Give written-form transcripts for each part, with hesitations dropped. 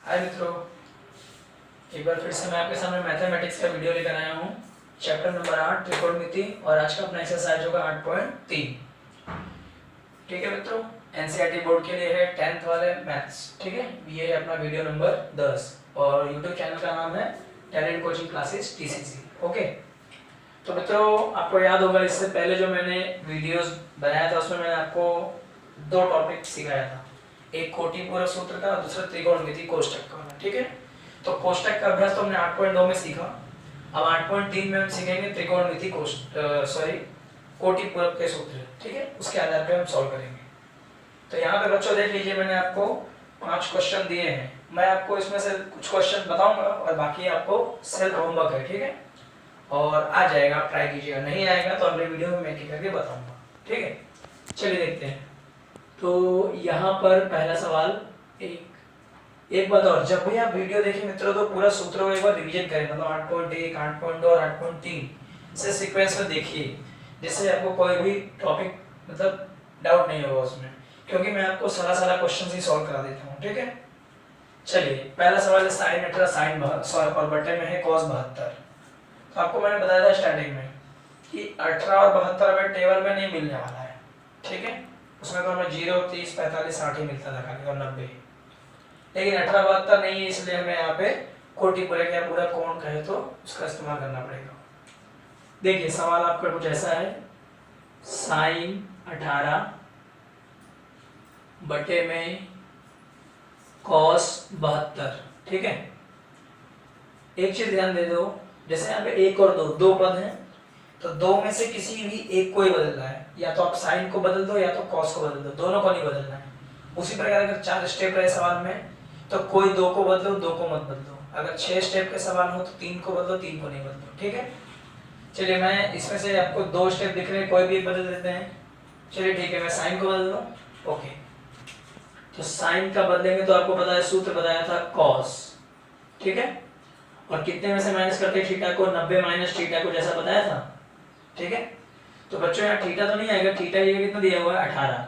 हाय मित्रों, एक बार फिर से मैं आपके सामने मैथमेटिक्स का वीडियो लेकर आया हूँ। चैप्टर नंबर 8 त्रिकोणमिति और आज का अपना एक्सरसाइज होगा 8.3। ठीक है मित्रों, एनसीईआरटी बोर्ड के लिए है 10th वाले मैथ्स। ठीक है, ये है अपना वीडियो नंबर 10 और यूट्यूब चैनल का नाम है talent coaching classes TCC. Okay, तो मित्रों आपको याद होगा इससे पहले जो मैंने वीडियोस बनाया था उसमें मैंने आपको दो टॉपिक सिखाया था, एक कोटि पूरक सूत्र का, दूसरा त्रिकोणमिति कोष्टक का। ठीक है, तो कोष्टक का अभ्यास तो हमने 8.2 में सीखा। अब 8.3 में हम सीखेंगे त्रिकोणमिति कोटि पूरक के सूत्र। ठीक है, उसके आधार पे हम सॉल्व करेंगे। तो यहाँ पे बच्चों देख लीजिए, मैंने आपको 5 क्वेश्चन दिए हैं। मैं आपको इसमें से कुछ क्वेश्चन बताऊंगा और बाकी आपको सेल्फ होमवर्क है। ठीक है, और आ जाएगा आप ट्राई कीजिएगा, नहीं आएगा तो अगले वीडियो में मैं एक करके बताऊंगा। ठीक है, चलिए देखते हैं। तो यहाँ पर पहला सवाल, एक बात और, जब भी आप वीडियो देखें मित्रों तो पूरा सूत्र को एक बार रिवीजन करें, मतलब 8.1, 8.2 और 8.3 से सीक्वेंस में देखिए, जिससे आपको कोई भी टॉपिक मतलब डाउट नहीं होगा उसमें, क्योंकि मैं आपको सारा क्वेश्चन ही सॉल्व करा देता हूँ। ठीक है, चलिए पहला सवाल है साइन 18 साइन और बटे में है cos 72। तो आपको मैंने बताया था स्टार्टिंग में कि 18 और 72 में टेबल में नहीं मिलने वाला है। ठीक है, उसमें तो हमें 0, 30, 45, 60 ही मिलता था खाली, और 90, लेकिन 18, 72 नहीं है, इसलिए हमें यहाँ पे कोटि पूरक या पूरा कोण कहे तो उसका इस्तेमाल करना पड़ेगा। देखिए सवाल आपका कुछ ऐसा है, साइन 18 बटे में cos 72। ठीक है, एक चीज ध्यान दे दो, जैसे यहाँ पे 1 और 2 दो पद हैं, तो दो में से किसी भी एक को ही बदलना है, या तो आप साइन को बदल दो या तो cos को बदल दो, दोनों को नहीं बदलना है। उसी प्रकार अगर 4 स्टेप रहे सवाल में तो कोई 2 को बदलो, 2 को मत बदलो। अगर 6 स्टेप के सवाल हो तो 3 को बदलो, 3 को नहीं बदलो। ठीक है, चलिए मैं इसमें से आपको 2 स्टेप दिख रहे हैं, कोई भी बदल देते हैं। चलिए ठीक है, मैं साइन को बदल दूं। ओके, तो साइन का बदलेंगे तो आपको पता है सूत्र बताया था cos। ठीक है, और कितने में से माइनस करते थीटा को, 90 माइनस थीटा को, जैसा बताया था। ठीक है, तो बच्चों यहाँ थीटा तो नहीं आएगा, थीटा ये कितना दिया हुआ है 18,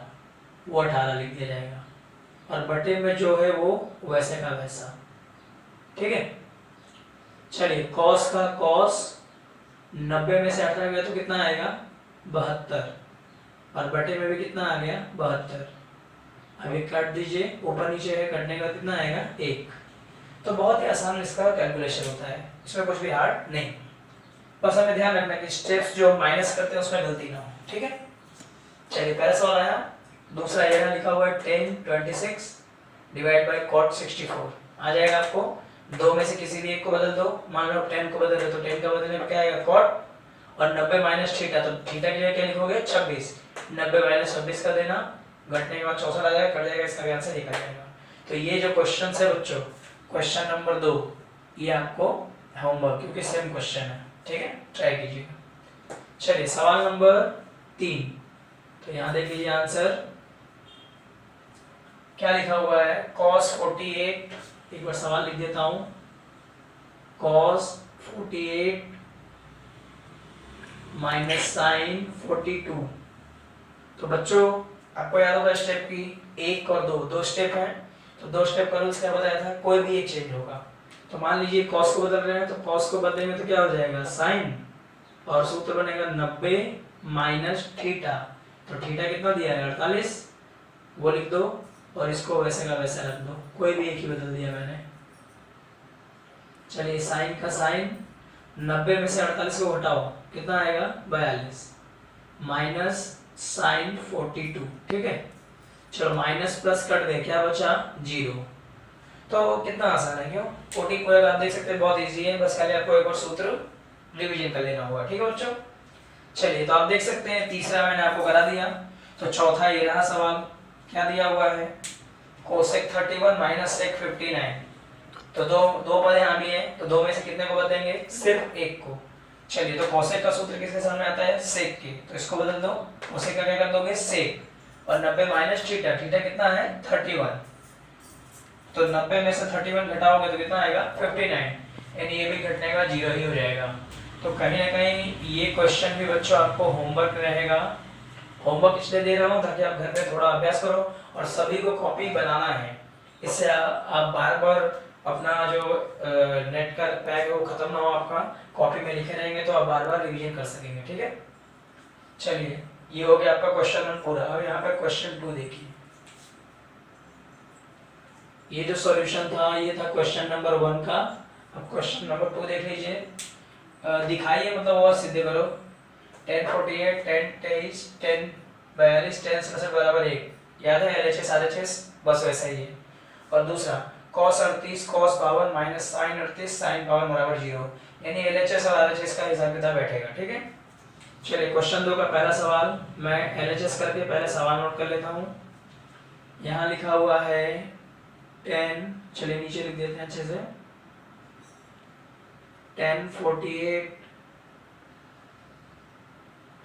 वो 18 लिख दिया जाएगा, और बटे में जो है वो वैसे का वैसा। ठीक है, चलिए cos का cos 90 में से 18 गया तो कितना आएगा 72, और बटे में भी कितना आ गया 72। अभी काट दीजिए, ऊपर नीचे है, कटने का कितना आएगा 1। तो बहुत ही आसान इसका कैलकुलेशन होता है, इसमें कुछ भी हार्ड नहीं, बस हमें ध्यान रखना कि स्टेप्स जो माइनस करते हैं उसमें गलती ना हो। ठीक है, चलिए पहला सवाल आया। दूसरा यहाँ लिखा हुआ है tan 26 डिवाइड बाय cot 64। आ जाएगा आपको, दो में से किसी भी एक को बदल दो, मान लो 10 को बदल रहे तो 10 का बदलने में क्या आएगा cot, और 90 माइनस थीटा, तो थीटा की जगह क्या लिखोगे 26, 90 माइनस 26 का देना, घटने के बाद 64 आ जाएगा, कट जाएगा, इसका आंसर निकल जाएगा। तो ये जो क्वेश्चन है बच्चों, क्वेश्चन नंबर 2, ये आपको होमवर्क, क्योंकि सेम क्वेश्चन है। ठीक है, ट्राई कीजिएगा। चलिए सवाल नंबर 3, तो यहाँ देख लीजिए आंसर क्या लिखा हुआ है, cos 48, एक बार सवाल लिख देता हूं, cos 48 माइनस साइन 42। तो बच्चों आपको याद होगा स्टेप की 1 और 2, 2 स्टेप हैं, तो 2 स्टेप का रूल्स क्या बताया था, कोई भी एक चेंज होगा। तो मान लीजिए cos को बदल रहे हैं, तो cos को बदलेंगे तो क्या हो जाएगा साइन, और सूत्र बनेगा 90 माइनस थीटा, तो थीटा कितना दिया है 48, वो लिख दो, और इसको वैसे का वैसा रख दो, कोई भी एक ही बदल दिया मैंने। चलिए साइन का साइन, 90 में से 48 को घटाओ, कितना आएगा 42, माइनस साइन 42। ठीक है, चलो माइनस प्लस कट दे, क्या बचा 0। तो कितना आसान है, क्यों कोटि पूरक आप देख सकते हैं, बहुत इजी है, बस खाली आपको एक और सूत्र रिवीजन कर लेना होगा। ठीक है बच्चों, चलिए तो आप देख सकते हैं तीसरा मैंने आपको करा दिया। तो चौथा ये रहा सवाल, क्या दिया हुआ है, कोसेक 31 माइनस सेक 59। तो दो पद यहाँ भी है, तो 2 में से कितने को बदलेंगे, सिर्फ एक को। चलिए तो कोसेक का सूत्र किसके सामने आता है, सेक के, तो इसको बदल दो, कोसेक का क्या कर दोगे सेक, और 90 माइनस थीटा, थीटा कितना है 31, तो 90 में से 31 घटाओगे तो कितना आएगा 59, यानी ये भी घटने का 0 ही हो जाएगा। तो कहीं ना कहीं ये क्वेश्चन भी बच्चों आपको होमवर्क रहेगा। होमवर्क इसलिए दे रहा हूँ ताकि आप घर में थोड़ा अभ्यास करो, और सभी को कॉपी बनाना है, इससे आप बार बार अपना जो नेट का पैक है वो खत्म ना हो आपका, कॉपी में लिखे रहेंगे तो आप बार बार रिवीजन कर सकेंगे। ठीक है, चलिए ये हो गया आपका क्वेश्चन 1 पूरा। अब यहाँ पे क्वेश्चन 2 देखिए। ये जो सॉल्यूशन था ये था क्वेश्चन नंबर 1 का। अब क्वेश्चन नंबर 2 देख लीजिए। दिखाइए मतलब और सिद्धे करो। 10 48 10 23 10 42 10 67 बराबर 1। याद है LHS RHS, बस वैसा ही है। और दूसरा cos 38 cos 52 minus sin 38 sin 52 बराबर 0, यानी LHS और RHS का हिसाब किताब बैठेगा। ठीक है, चलिए क्वेश्चन 2 का पहला सवाल मैं LHS करके पहले सवाल नोट कर लेता हूँ। यहाँ लिखा हुआ है 10, चलिए नीचे लिख देते हैं अच्छे से। 10 48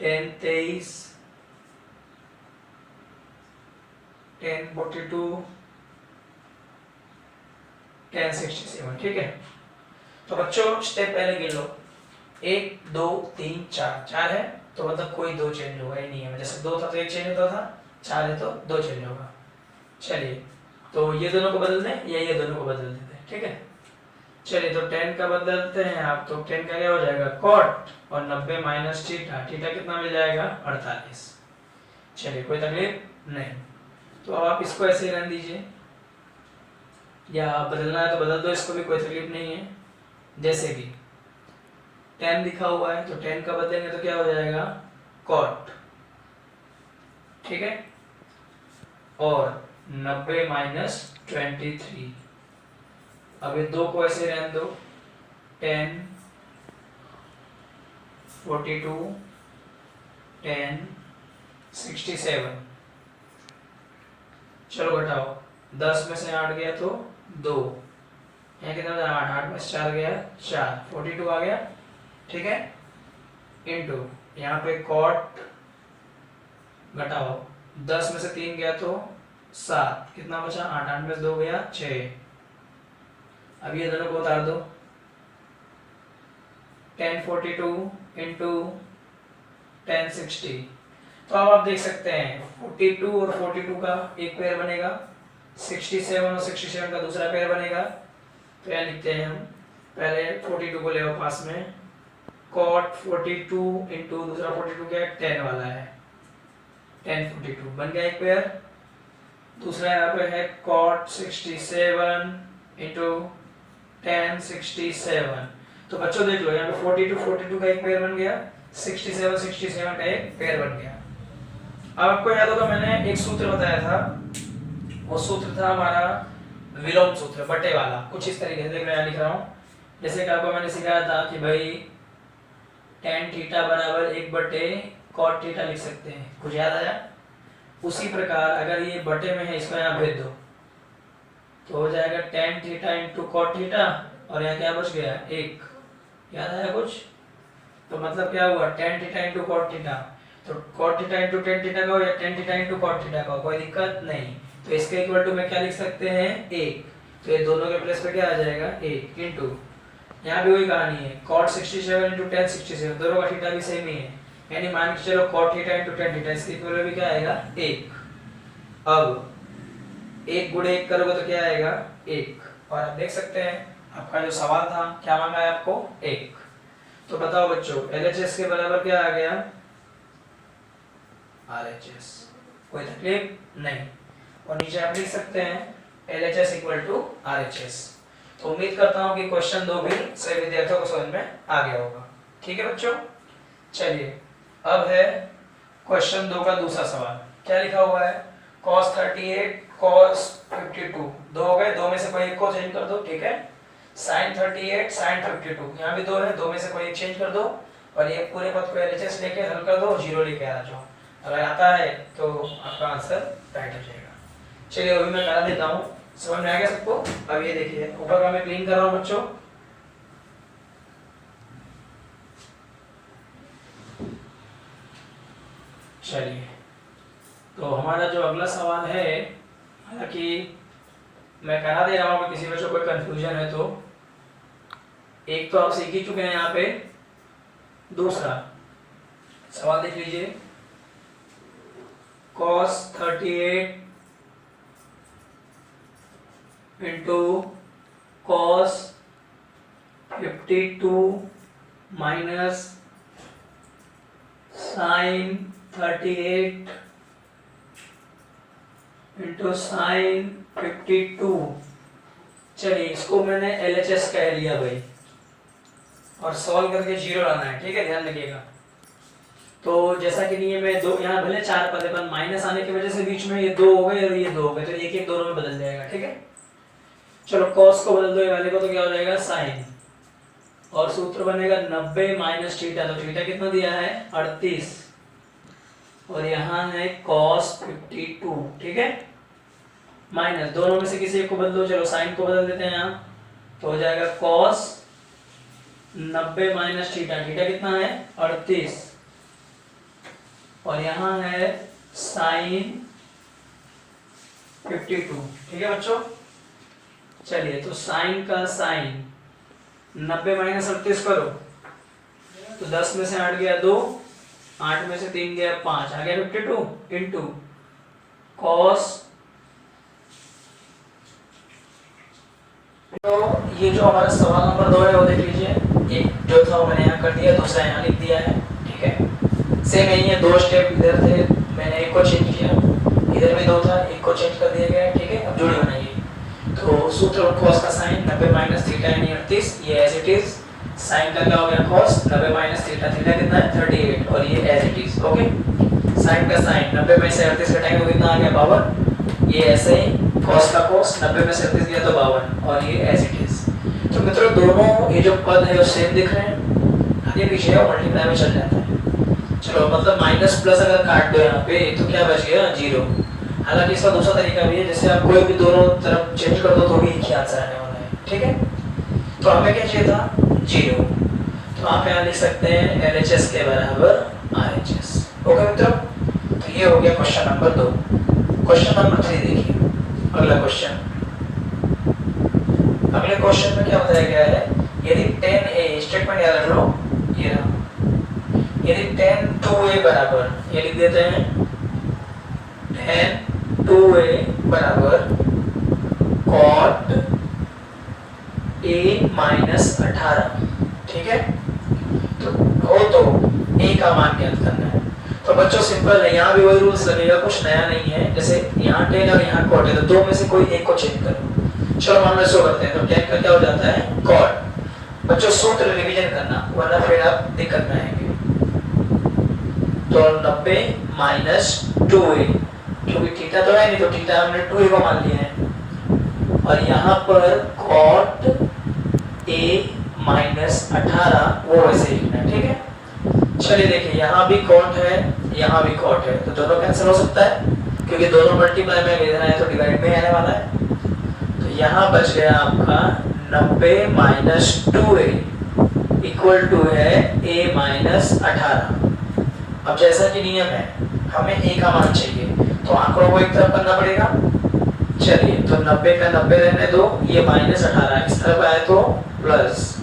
10 23 10 42 10 67। ठीक है, तो बच्चों स्टेप पहले गिन लो। 1 2 3 4, 4 है तो मतलब कोई 2 चेंज होगा ही नहीं है। जैसे 2 था तो 1 चेंज होता था, 4 है तो 2 चेंज होगा। चलिए तो ये दोनों को बदल दें या ये दोनों को बदल देते हैं। ठीक है, चलिए तो 10 का बदलते हैं आप, तो 10 का क्या हो जाएगा cot, और 90 माइनस थीटा, थीटा कितना मिल जाएगा 48। चलिए कोई तकलीफ नहीं, तो अब आप इसको ऐसे ही रहने दीजिए, या बदलना है तो बदल दो इसको भी, कोई तकलीफ नहीं है। जैसे कि 10 लिखा हुआ है तो 10 का बदलेंगे तो क्या हो जाएगा cot। ठीक है, और 90 माइनस 23। अब ये 2 को ऐसे रहने दो। 10 42 10 67। चलो घटाओ, 10 में से 8 गया तो 2, यहाँ कितना था 8, 8 में से 4 गया 4, 42 आ गया। ठीक है, इनटू यहाँ पे cot, घटाओ 10 में से 3 गया तो 7, कितना बचा 8, 8 में से 2 गया 6। अब ये दोनों को उतार दो। 1042 इंटू 1060, तो अब आप देख सकते हैं 42 और 42 का एक पेयर बनेगा, 67 और 67 का दूसरा पेयर बनेगा। तो यहाँ लिखते हैं हम, पहले 42 को ले आओ पास में, cot 42 इंटू दूसरा 42 क्या है 10 वाला है, 1042 बन गया एक पेयर। दूसरा यहाँ पे है cot 67 इंटू 1067। तो बच्चों देख लो यहाँ पे 42 का एक पेयर बन गया, 67 का एक पेयर बन गया। अब आपको याद होगा मैंने एक सूत्र बताया था, वो सूत्र था हमारा विलोम सूत्र, बटे वाला। कुछ इस तरीके से, देख मैं लिख रहा हूँ। जैसे कि आपको मैंने सिखाया था कि भाई tan थीटा बराबर 1/cot थीटा लिख सकते हैं, कुछ याद आया? उसी प्रकार अगर ये बटे में है, इसको यहाँ भेज दो तो हो जाएगा tan theta into cot theta, और यहाँ क्या बच गया 1। याद आया कुछ? तो मतलब क्या हुआ tan theta into cot theta, तो cot theta into tan theta का हो या tan theta into cot theta का हो, कोई दिक्कत नहीं। तो इसके इक्वल टू में क्या लिख सकते हैं 1, तो ये दोनों के प्लेस पे क्या आ जाएगा 1 इंटू, यहाँ भी वही कहानी है cot 67 इंटू tan 67, दोनों का थीटा भी सेम ही है, यानी मान के चलो cot theta into tan theta, इसके इक्वल भी क्या आएगा 1। अब 1 गुणे 1 करोगे तो क्या आएगा 1, और आप देख सकते हैं आपका जो सवाल था क्या मांगा है आपको 1। तो बताओ बच्चों LHS के बराबर क्या आ गया RHS, कोई तकलीफ नहीं। और नीचे आप लिख सकते हैं LHS इक्वल टू RHS। तो उम्मीद करता हूं कि क्वेश्चन 2 भी सभी विद्यार्थियों को समझ में आ गया होगा। ठीक है बच्चों, चलिए अब है क्वेश्चन 2 का दूसरा सवाल। क्या लिखा हुआ है cos 38 cos 52, 2 हो गए, 2 में से कोई एक को चेंज कर दो। ठीक है, sin 38 sin 52, यहाँ भी 2 है, 2 में से कोई एक चेंज कर दो, और ये पूरे पद को LHS लेके हल कर दो, 0 लेके आ जाओ। अगर आता है तो आपका आंसर राइट हो जाएगा। चलिए अभी मैं करा देता हूँ, समझ में आ गया सबको? अब ये देखिए ऊपर का मैं क्लीन कर रहा हूँ बच्चों। चलिए तो हमारा जो अगला सवाल है, हालांकि मैं करा दे रहा हूँ, किसी बच्चों को कोई कंफ्यूजन है तो, एक तो आप सीख ही चुके हैं यहाँ पे, दूसरा सवाल देख लीजिए cos 38 into cos 52 minus sin 38 into sine 52। चलिए इसको मैंने LHS कह लिया भाई, और सॉल्व करके जीरो लाना है, ठीक है, ध्यान रखिएगा। तो जैसा कि नियम है, दो यहाँ भले चार पद है पर माइनस आने की वजह से बीच में ये दो हो गए और ये दो हो गए, तो एक एक दोनों में बदल जाएगा, ठीक है। चलो cos को बदल दो ये वाले को, तो क्या हो जाएगा sin, और सूत्र बनेगा 90 माइनस थीटा, तो थीटा कितना दिया है 38, और यहाँ है cos 52, ठीक है, माइनस दोनों में से किसी एक को बदलो। चलो साइन को बदल देते हैं यहाँ, तो हो जाएगा cos 90 माइनस थीटा, थीटा कितना है 38, और यहाँ है साइन 52, ठीक है बच्चों। चलिए तो साइन का साइन 90 माइनस 38 करो, तो 10 में से 8 गया 2, 8 में से 3 गया 5, आ गया 52 इंटू कॉस। तो ये जो हमारा सवाल नंबर 2 है वो देख लीजिए, एक जो था वो मैंने यहाँ कर दिया, दूसरा यहाँ लिख दिया है, ठीक है। सेम यही है, दो स्टेप इधर थे, मैंने एक को चेंज किया, इधर भी दो था, एक को चेंज कर दिया गया, ठीक है। अब जोड़ी बनाइए, तो सूत्र cos का साइन 90 माइनस थीटा यानी 38, ये एज इट इज। साइन का क्या हो गया cos 90 माइनस थीटा, थीटा कितना है 38, और ये as it is, okay. Sine का साइन 90 में से 38 घटाएंगे तो कितना आ गया 52, ये ऐसे ही cos का cos 90 में से 38 गया तो 52, और ये एज इट इज। तो मित्रों दोनों ये जो पद है वो सेम दिख रहे हैं, आगे पीछे है मल्टीप्लाई में चल जाता है। चलो मतलब माइनस प्लस अगर काट दो यहाँ पे तो क्या बच गया 0। हालांकि इसका दूसरा तरीका भी है, जैसे आप कोई भी दोनों तरफ चेंज कर दो तो भी एक ही आंसर आने वाला है, ठीक है। तो हमें क्या चाहिए था 0, तो आप यहाँ लिख सकते हैं LHS के बराबर RHS, ओके मित्रों। तो ये हो गया क्वेश्चन नंबर 2। क्वेश्चन नंबर 3 देखिए, अगला क्वेश्चन। अगले क्वेश्चन में क्या बताया गया है, यदि 10A स्टेटमेंट याद रख लो, ये रहा, यदि 10 2A बराबर, ये लिख देते हैं 10 2A बराबर cot A माइनस 18, ठीक है। तो हो तो A का मान ज्ञात करना है। तो बच्चों सिंपल है, यहाँ भी वही रूल्स लगेगा, कुछ नया नहीं है। जैसे यहाँ 10 और यहाँ cot है, तो दो में से कोई एक को चेंज करो। चलो मान लो इसको करते हैं, तो 10 का क्या हो जाता है cot। बच्चों सूत्र रिवीजन करना, वरना फिर आप दिक्कत में आएंगे। तो 90 माइनस 2A, क्योंकि थीटा तो है नहीं तो थीटा हमने 2A को मान लिया है, और यहाँ पर cot A माइनस 18 वो वैसे ही लिखना है, ठीक है। चलिए देखिए यहाँ भी cot है, यहाँ भी cot है, तो दोनों कैंसिल हो सकता है, क्योंकि दोनों मल्टीप्लाई में लेना है तो डिवाइड में आने वाला है। तो यहाँ बच गया आपका 90 माइनस 2A इक्वल टू है A माइनस 18। अब जैसा कि नियम है हमें A का मान चाहिए, तो आंकड़ों को एक तरफ करना पड़ेगा। चलिए तो 90 का 90 रहने दो, ये माइनस 18 इस तरफ आए तो प्लस,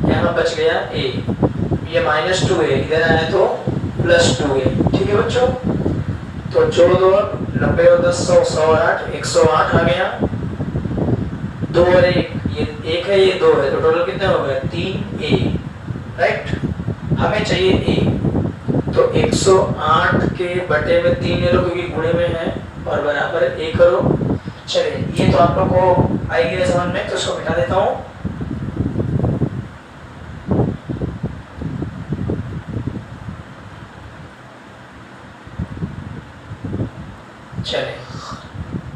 यहाँ बच गया A, ये माइनस 2A इधर आए तो प्लस 2A, ठीक है बच्चों। तो जोड़ दो, 90 और 10 100, 108, 108 आ गया, 2 और 1, ये 1 है ये 2 है, तो टोटल कितने हो गए 3A, राइट। हमें चाहिए A, तो 108 के बटे में 3 ले लो क्योंकि गुणे में है, और बराबर A करो। चलिए ये तो आप लोग को आई गया समझ में, तो इसको मिटा देता हूँ। चलिए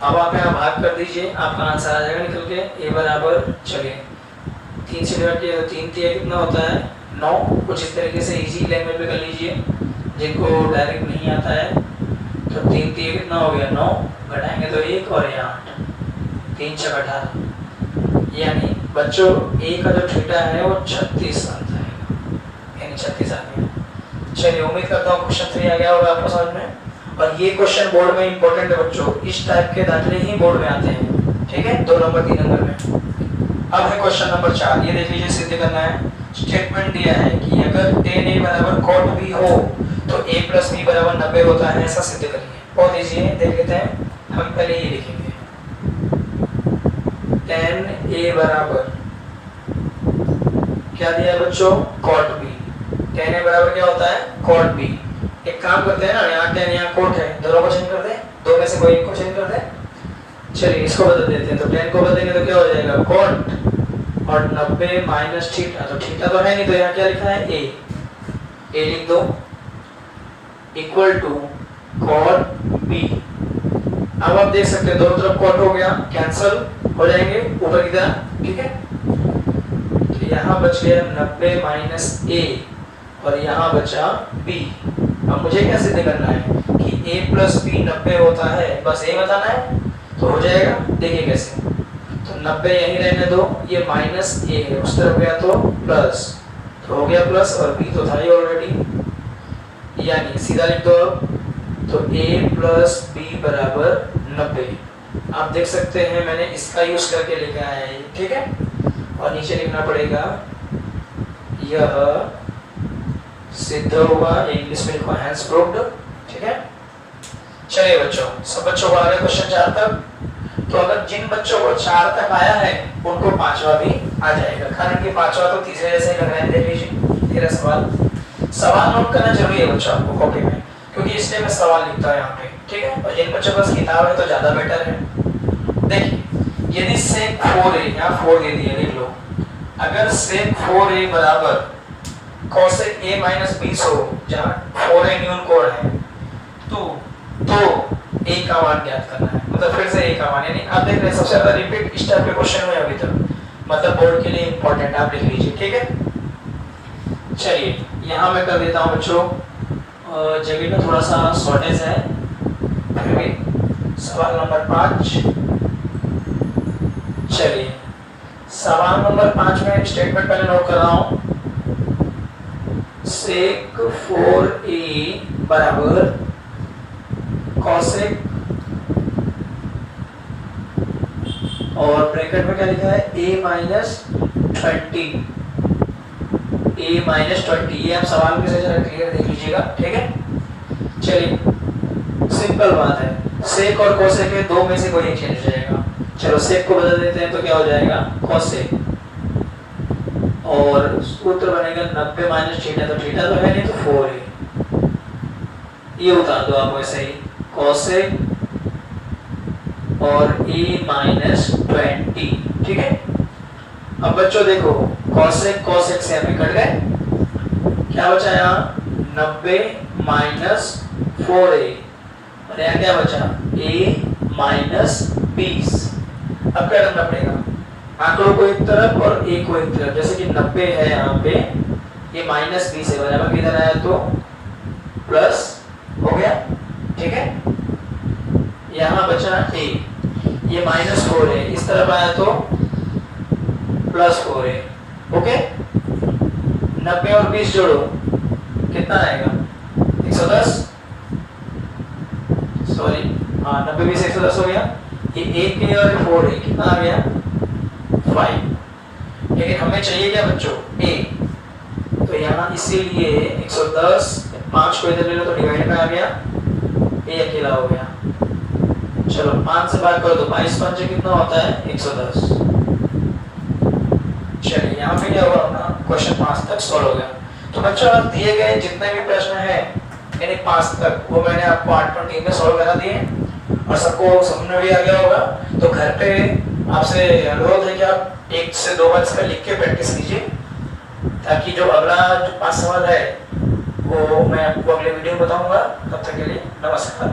अब आप यहाँ भाग कर दीजिए, आपका आंसर आ जाएगा निकल के A बराबर, चलिए 3 से डिवाइड किया तो 3 3 कितना होता है 9। कुछ इस तरीके से इजी लैंग्वेज में कर लीजिए, जिनको डायरेक्ट नहीं आता है। तो 3 3 कितना हो गया 9, घटाएंगे तो 1 और 8, 3 6 18, यानी बच्चों A का जो थीटा है वो 36 आता है, यानी 36 आ गया। चलिए उम्मीद करता हूँ क्वेश्चन 3 आ गया होगा आपको समझ में। और ये क्वेश्चन बोर्ड में इंपॉर्टेंट है बच्चों, इस टाइप के दाखिले ही बोर्ड में आते हैं, ठीक है, 2 नंबर 3 नंबर में। अब है क्वेश्चन नंबर 4, ये देख लीजिए, सिद्ध करना है। स्टेटमेंट दिया है कि अगर 10A बराबर cot B हो तो A प्लस B बराबर 90 होता है, ऐसा सिद्ध करिए। बहुत ईजी है, देख लेते हैं। हम पहले ये लिखेंगे, tan A बराबर क्या दिया है बच्चों, cot B। tan A बराबर क्या होता है, cot B। एक काम करते हैं ना, यहाँ tan यहाँ cot है, दोनों को चेंज कर दे, दो में से कोई एक को चेंज कर दे। चलिए इसको बदल देते हैं, तो tan को बदलेंगे तो क्या हो जाएगा, cot और 90 माइनस थीटा, तो थीटा तो है नहीं, तो यहाँ क्या लिखा है a, a लिख दो इक्वल टू cot B। अब आप देख सकते हैं दोनों तरफ cot हो गया, कैंसल हो जाएंगे ऊपर की तरह, ठीक है। तो यहाँ बच गया 90 माइनस a और यहाँ बचा b। अब मुझे क्या सिद्ध करना है कि a प्लस b 90 होता है, बस ये बताना है, तो हो जाएगा। देखिए कैसे, तो 90 यहीं रहने दो, ये माइनस a है, उस तरफ गया तो प्लस, तो हो गया प्लस, और b तो था ही ऑलरेडी, यानी सीधा लिख दो अब, तो a प्लस b बराबर 90। आप देख सकते हैं मैंने इसका यूज करके लिखा है, ठीक है। और नीचे लिखना पड़ेगा यह सिद्ध हुआ, इंग्लिश में लिखो हैंस प्रूव्ड, ठीक है। चलिए बच्चों, सब बच्चों को आ गया क्वेश्चन 4 तक। तो अगर जिन बच्चों को 4 तक आया है उनको 5वां भी आ जाएगा, कारण कि 5वां तो तीसरे जैसे लग रहा है। देख लीजिए 13 सवाल नोट करना जरूरी है बच्चों आपको कॉपी में, क्योंकि इसलिए मैं सवाल लिखता हूँ यहाँ पे, ठीक है। और जिन बच्चों के पास किताब है तो ज्यादा बेटर है। देखिए यदि sec 4a, यहाँ 4 दे दिया, लिख लो, अगर sec 4a बराबर cosec a माइनस 20 हो, जहाँ 4a न्यून कोण है, तो a का मान ज्ञात करना है, मतलब फिर से a का मान, यानी आप देख रहे हैं सबसे ज्यादा रिपीट इस टाइप के क्वेश्चन हुए अभी तक, मतलब बोर्ड के लिए इंपॉर्टेंट, आप लिख लीजिए, ठीक है। चलिए यहाँ मैं कर देता हूँ बच्चों, जगह में थोड़ा सा शॉर्टेज है, फिर भी सवाल नंबर 5। चलिए सवाल नंबर 5 में स्टेटमेंट पहले नोट कर रहा हूं, sec 4a बराबर cosec, और ब्रैकेट में क्या लिखा है a माइनस 20, a माइनस 20। ये आप सवाल में से जरा क्लियर देख लीजिएगा, ठीक है। चलिए सिंपल बात है, sec और cosec के दो में से कोई एक चेंज हो जाएगा। चलो sec को बदल देते हैं तो क्या हो जाएगा cosec, और सूत्र बनेगा 90 माइनस थीटा, तो थीटा तो है नहीं, तो 4a, ये उतार दो आप वैसे ही, cosec और a माइनस 20, ठीक है। अब बच्चों देखो cosec से हमें कट गए, क्या बचा यहाँ 90 माइनस 4a, और यहाँ क्या बचा a माइनस 20। अब क्या करना पड़ेगा, आंकड़ों को एक तरफ और a को एक तरफ, जैसे कि 90 है यहाँ पे, ये माइनस 20 है, बराबर किधर आया तो प्लस हो गया, ठीक है। यहाँ बचा a, ये माइनस 4 है, इस तरफ आया तो प्लस 4 है, ओके। 90 और 20 जोड़ो कितना आएगा 110, सॉरी हाँ 90 20 110 हो गया। ये 1 और 4 है, कितना आ गया 5। लेकिन हमें चाहिए क्या बच्चों a, तो यहाँ इसीलिए 110, 5 को इधर ले लो तो डिवाइड में आ गया, a अकेला हो गया। चलो 5 से भाग करो तो 22 5 कितना होता है 110। चलिए यहाँ पे क्या हुआ अपना क्वेश्चन 5 तक सॉल्व हो गया। तो बच्चों आप दिए गए जितने भी प्रश्न हैं यानी 5 तक, वो मैंने आपको 8.3 में सॉल्व करा दिए और सबको समझ में भी आ गया होगा। तो घर पे आपसे अनुरोध है कि आप 1 से 2 बार इसका लिख के प्रैक्टिस कीजिए, ताकि जो अगला जो 5 सवाल है वो मैं आपको अगले वीडियो में बताऊंगा। तब तक के लिए नमस्कार।